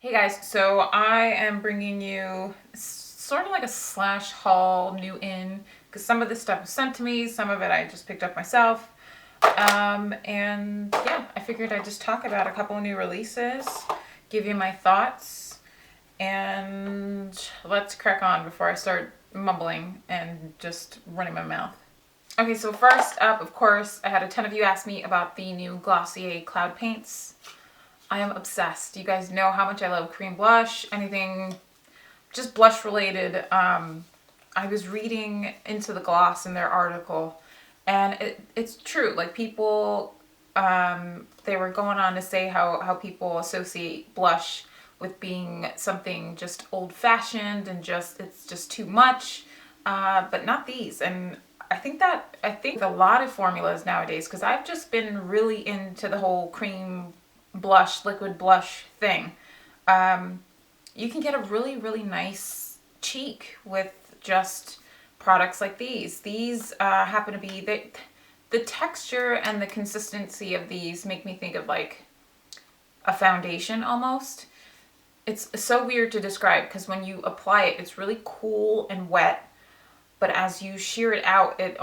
Hey guys, so I am bringing you sort of like a slash haul new in because some of this stuff was sent to me, some of it I just picked up myself. And yeah, I figured I'd just talk about a couple of new releases, give you my thoughts, and let's crack on before I start mumbling and just running my mouth. Okay, so first up, of course, I had a ton of you ask me about the new Glossier Cloud Paints. I am obsessed. You guys know how much I love cream blush, anything just blush related. I was reading into the gloss in their article, and it's true. Like people, they were going on to say how people associate blush with being something just old fashioned and it's just too much, but not these. And I think a lot of formulas nowadays, because I've just been really into the whole cream blush, liquid blush thing. You can get a really nice cheek with just products like these. These happen to be the texture and the consistency of these make me think of like a foundation almost. It's so weird to describe because when you apply it, it's really cool and wet. But as you shear it out, it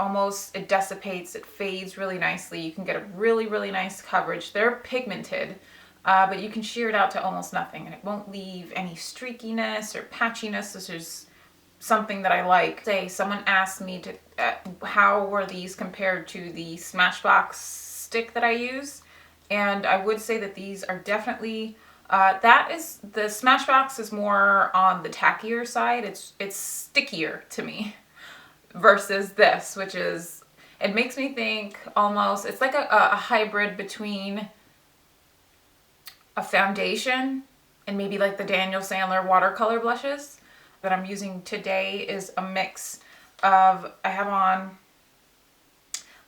dissipates, it fades really nicely. You can get a really nice coverage. They're pigmented, but you can shear it out to almost nothing and it won't leave any streakiness or patchiness. This is something that I like. Say someone asked me how were these compared to the Smashbox stick that I use, and I would say that these are definitely the Smashbox is more on the tackier side. It's stickier to me versus this, which is, it makes me think almost, it's like a hybrid between a foundation and maybe like the Daniel Sandler watercolor blushes that I'm using today is a mix of, I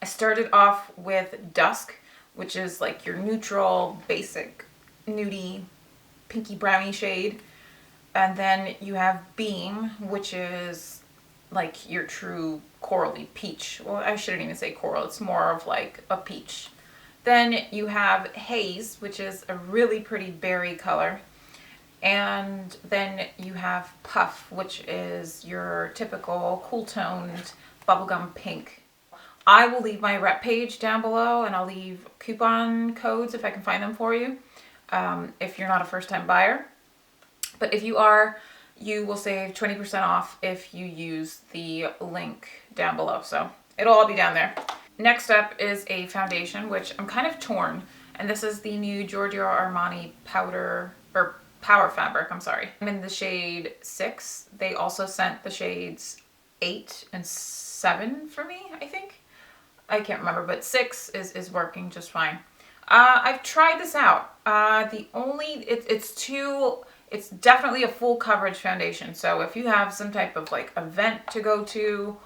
started off with Dusk, which is like your neutral, basic, nudie, pinky brownie shade. And then you have Beam, which is like your true corally peach. Well, I shouldn't even say coral. It's more of like a peach. Then you have Haze, which is a really pretty berry color. And then you have Puff, which is your typical cool toned bubblegum pink. I will leave my rep page down below and I'll leave coupon codes if I can find them for you, if you're not a first time buyer. But if you are, you will save 20% off if you use the link down below. So it'll all be down there. Next up is a foundation, which I'm kind of torn. And this is the new Giorgio Armani Power Fabric, I'm sorry. I'm in the shade 6. They also sent the shades 8 and 7 for me, I think. I can't remember, but 6 is working just fine. I've tried this out. It's definitely a full coverage foundation. So if you have some type of like event to go to,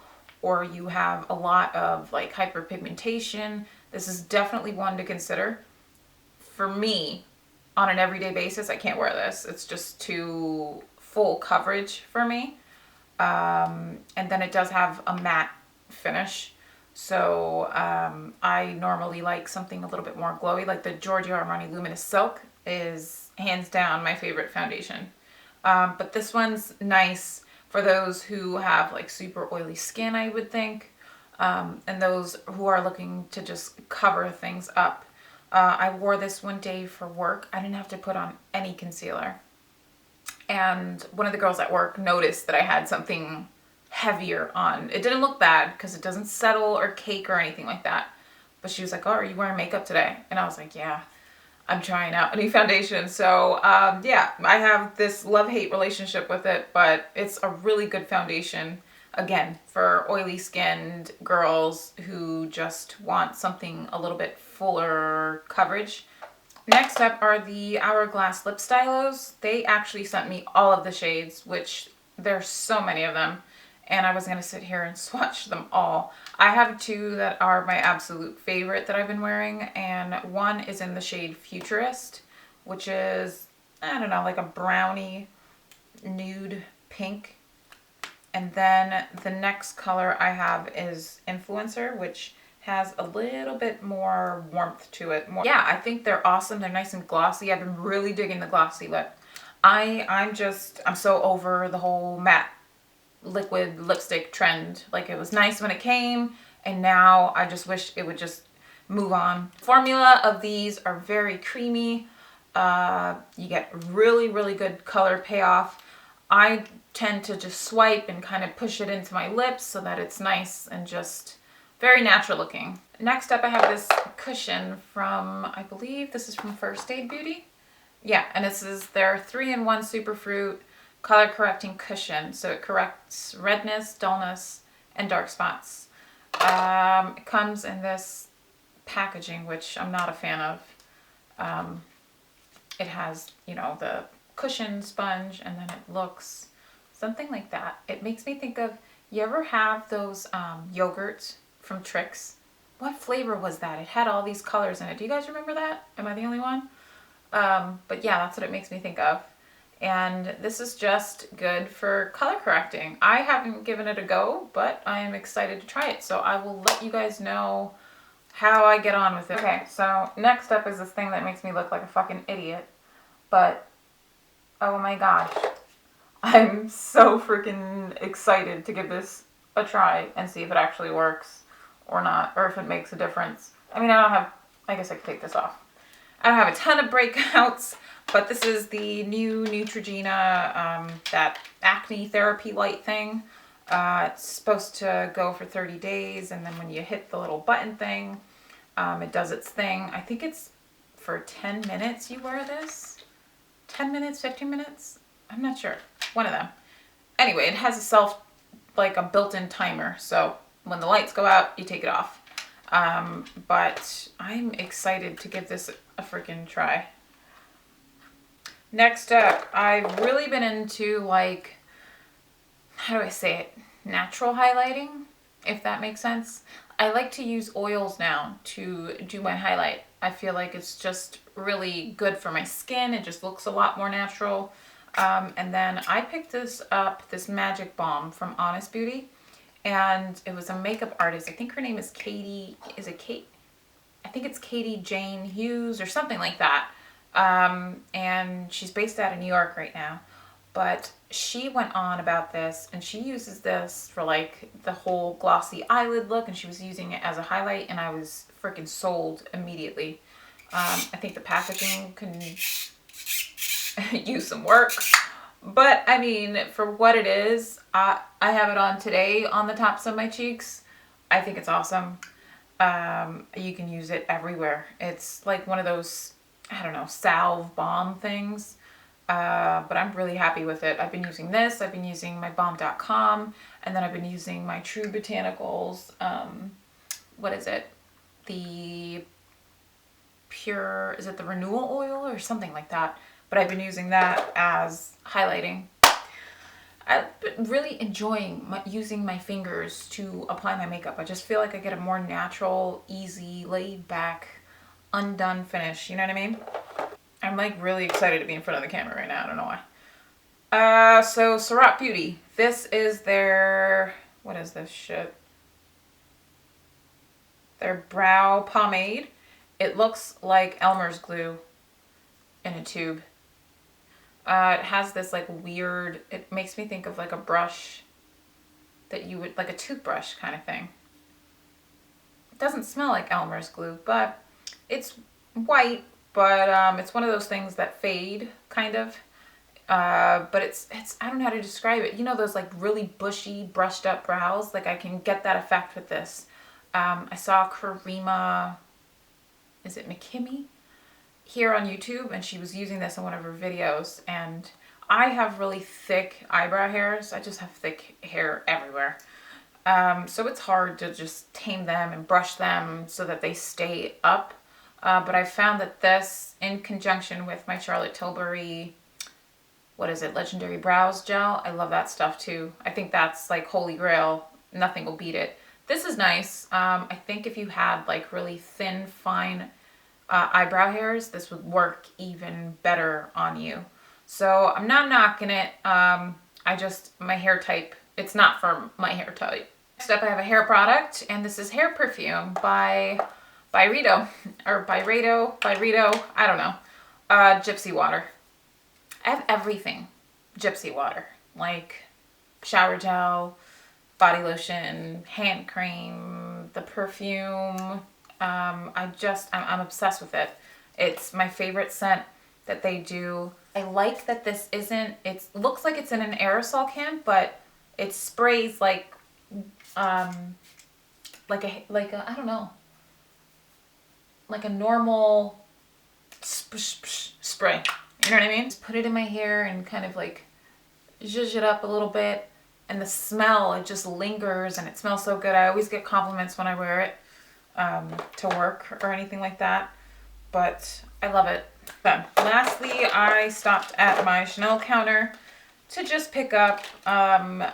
or you have a lot of like hyperpigmentation, this is definitely one to consider. For me, on an everyday basis, I can't wear this. It's just too full coverage for me. And then it does have a matte finish. So I normally like something a little bit more glowy, like the Giorgio Armani Luminous Silk is hands down my favorite foundation. But this one's nice for those who have like super oily skin, I would think, and those who are looking to just cover things up. I wore this one day for work. I didn't have to put on any concealer. And one of the girls at work noticed that I had something heavier on. It didn't look bad because it doesn't settle or cake or anything like that. But she was like, "Oh, are you wearing makeup today?" And I was like, "Yeah, I'm trying out a new foundation." So yeah, I have this love-hate relationship with it, but it's a really good foundation. Again, for oily skinned girls who just want something a little bit fuller coverage. Next up are the Hourglass lip stylos. They actually sent me all of the shades, which there's so many of them, and I was gonna sit here and swatch them all. I have 2 that are my absolute favorite that I've been wearing, and one is in the shade Futurist, which is, I don't know, like a brownie nude pink. And then the next color I have is Influencer, which has a little bit more warmth to it. Yeah, I think they're awesome. They're nice and glossy. I've been really digging the glossy lip. I'm so over the whole matte liquid lipstick trend. Like, it was nice when it came, and now I just wish it would just move on. Formula of these are very creamy. You get really, really good color payoff. I tend to just swipe and kind of push it into my lips so that it's nice and just very natural looking. Next up, I have this cushion from, I believe this is from First Aid Beauty. Yeah, and this is their 3-in-1 Superfruit color correcting cushion. So it corrects redness, dullness, and dark spots. It comes in this packaging, which I'm not a fan of. It has, you know, the cushion sponge, and then it looks something like that. It makes me think of, you ever have those yogurts from Trix? What flavor was that? It had all these colors in it. Do you guys remember that? Am I the only one? But yeah, that's what it makes me think of. And this is just good for color correcting. I haven't given it a go, but I am excited to try it. So I will let you guys know how I get on with it. Okay, so next up is this thing that makes me look like a fucking idiot. But, oh my gosh. I'm so freaking excited to give this a try and see if it actually works or not, or if it makes a difference. I mean, I guess I could take this off. I don't have a ton of breakouts, but this is the new Neutrogena, that acne therapy light thing. It's supposed to go for 30 days, and then when you hit the little button thing, it does its thing. I think it's for 10 minutes you wear this. 10 minutes, 15 minutes? I'm not sure. One of them. Anyway, it has a built-in timer, so when the lights go out, you take it off. But I'm excited to give this a freaking try. Next up, I've really been into, like, how do I say it? Natural highlighting, if that makes sense. I like to use oils now to do my highlight. I feel like it's just really good for my skin. It just looks a lot more natural. And then I picked this Magic Balm from Honest Beauty. And it was a makeup artist. I think her name is Katie. Is it Kate? I think it's Katie Jane Hughes or something like that. And she's based out of New York right now. But she went on about this, and she uses this for like the whole glossy eyelid look, and she was using it as a highlight, and I was freaking sold immediately. I think the packaging can use some work. But I mean, for what it is, I have it on today on the tops of my cheeks. I think it's awesome. You can use it everywhere. It's like one of those, I don't know, salve balm things. But I'm really happy with it. I've been using this. I've been using my Balm.com, and then I've been using my True Botanicals. What is it? The pure, is it the renewal oil or something like that? But I've been using that as highlighting. I've been really enjoying using my fingers to apply my makeup. I just feel like I get a more natural, easy, laid back, undone finish. You know what I mean? I'm like really excited to be in front of the camera right now. I don't know why. So Surratt Beauty. This is their, what is this shit? Their brow pomade. It looks like Elmer's glue in a tube. It has this like weird, it makes me think of like a brush that you would, like a toothbrush kind of thing. It doesn't smell like Elmer's glue, but it's white, but it's one of those things that fade kind of. But it's, I don't know how to describe it. You know those like really bushy, brushed up brows? Like I can get that effect with this. I saw Karima, is it McKimmy? Here on YouTube, and she was using this in one of her videos, and I have really thick eyebrow hairs. I just have thick hair everywhere. So it's hard to just tame them and brush them so that they stay up. But I found that this, in conjunction with my Charlotte Tilbury, what is it, Legendary Brows Gel, I love that stuff too. I think that's like holy grail. Nothing will beat it. This is nice. I think if you had like really thin, fine eyebrow hairs, this would work even better on you. So I'm not knocking it. My hair type, it's not for my hair type. Next up, I have a hair product, and this is hair perfume by Byredo, or Byredo, I don't know. Gypsy Water. I have everything gypsy water, like shower gel, body lotion, hand cream, the perfume. I'm obsessed with it. It's my favorite scent that they do. I like that this isn't, it looks like it's in an aerosol can, but it sprays like a, I don't know, like a normal spray. You know what I mean? Just put it in my hair and kind of like zhuzh it up a little bit. And the smell, it just lingers and it smells so good. I always get compliments when I wear it to work or anything like that. But I love it. Then, lastly, I stopped at my Chanel counter to just pick up a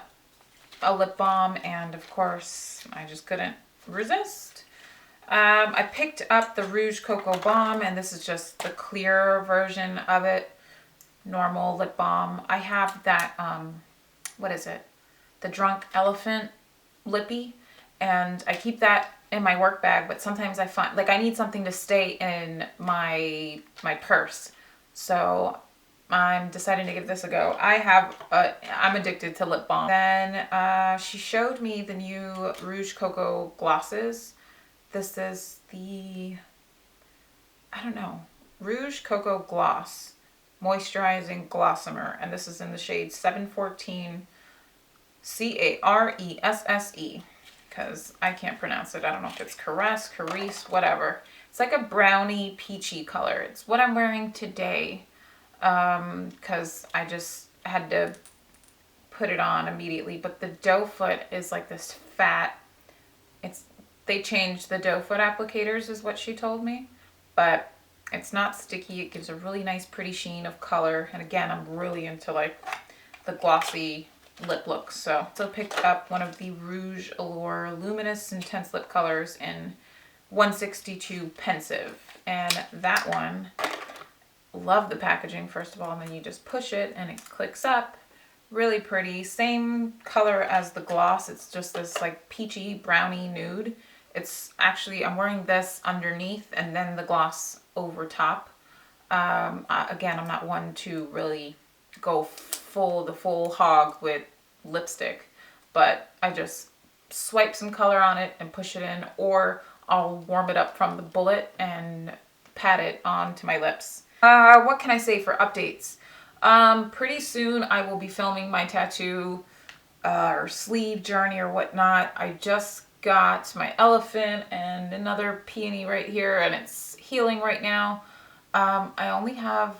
lip balm. And of course, I just couldn't resist. I picked up the Rouge Coco Balm, and this is just the clear version of it. Normal lip balm. I have that, what is it? The Drunk Elephant Lippy, and I keep that in my work bag, but sometimes I find, like, I need something to stay in my purse. So I'm deciding to give this a go. I'm addicted to lip balm. Then she showed me the new Rouge Coco glosses. This is the, I don't know, Rouge Coco Gloss Moisturizing Glossomer, and this is in the shade 714 Caresse, because I can't pronounce it. I don't know if it's Caresse, whatever. It's like a browny peachy color. It's what I'm wearing today, because I just had to put it on immediately. But the doe foot is like this fat, they changed the doe foot applicators is what she told me, but it's not sticky. It gives a really nice pretty sheen of color. And again, I'm really into like the glossy lip looks. So picked up one of the Rouge Allure Luminous Intense Lip Colors in 162 Pensive. And that one, love the packaging first of all, and then you just push it and it clicks up. Really pretty. Same color as the gloss. It's just this like peachy brownie nude. It's actually, I'm wearing this underneath and then the gloss over top. Again, I'm not one to really go the full hog with lipstick, but I just swipe some color on it and push it in, or I'll warm it up from the bullet and pat it onto my lips. What can I say for updates? Pretty soon I will be filming my tattoo or sleeve journey or whatnot. I just got my elephant and another peony right here, and it's healing right now. I only have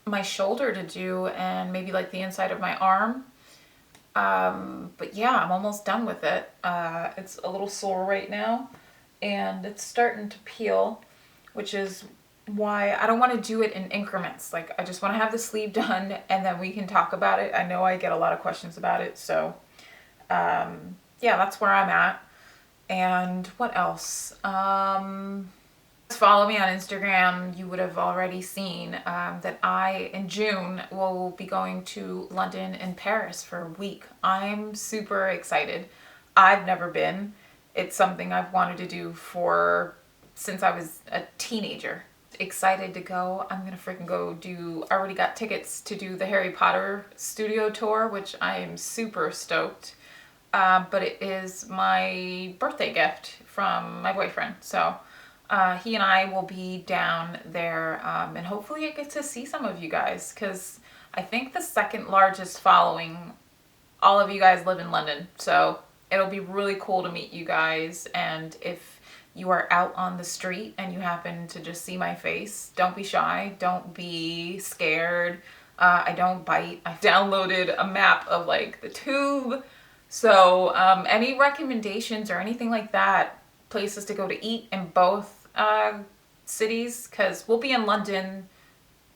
my shoulder to do and maybe like the inside of my arm. But yeah, I'm almost done with it. It's a little sore right now and it's starting to peel, which is why I don't want to do it in increments. Like, I just want to have the sleeve done and then we can talk about it. I know I get a lot of questions about it, so yeah, that's where I'm at. And what else? Follow me on Instagram. You would have already seen that I, in June, will be going to London and Paris for a week. I'm super excited. I've never been. It's something I've wanted to do since I was a teenager. Excited to go. I'm gonna freaking go do, I already got tickets to do the Harry Potter studio tour, which I am super stoked. But it is my birthday gift from my boyfriend. So he and I will be down there, and hopefully I get to see some of you guys, because I think the second largest following, all of you guys live in London. So it'll be really cool to meet you guys. And if you are out on the street and you happen to just see my face, don't be shy. Don't be scared. I don't bite. I downloaded a map of like the tube. So any recommendations or anything like that, places to go to eat in both cities, because we'll be in London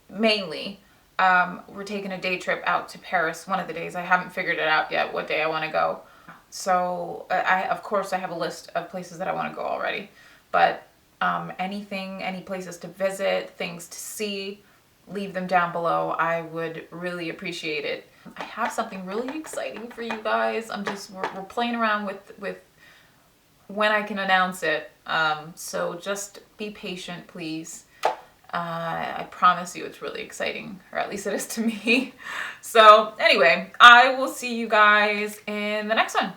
mainly. We're taking a day trip out to Paris one of the days. I haven't figured it out yet what day I want to go. So of course I have a list of places that I want to go already, but any places to visit, things to see, leave them down below. I would really appreciate it. I have something really exciting for you guys. We're playing around with when I can announce it. So just be patient, please. I promise you it's really exciting, or at least it is to me. So anyway, I will see you guys in the next one.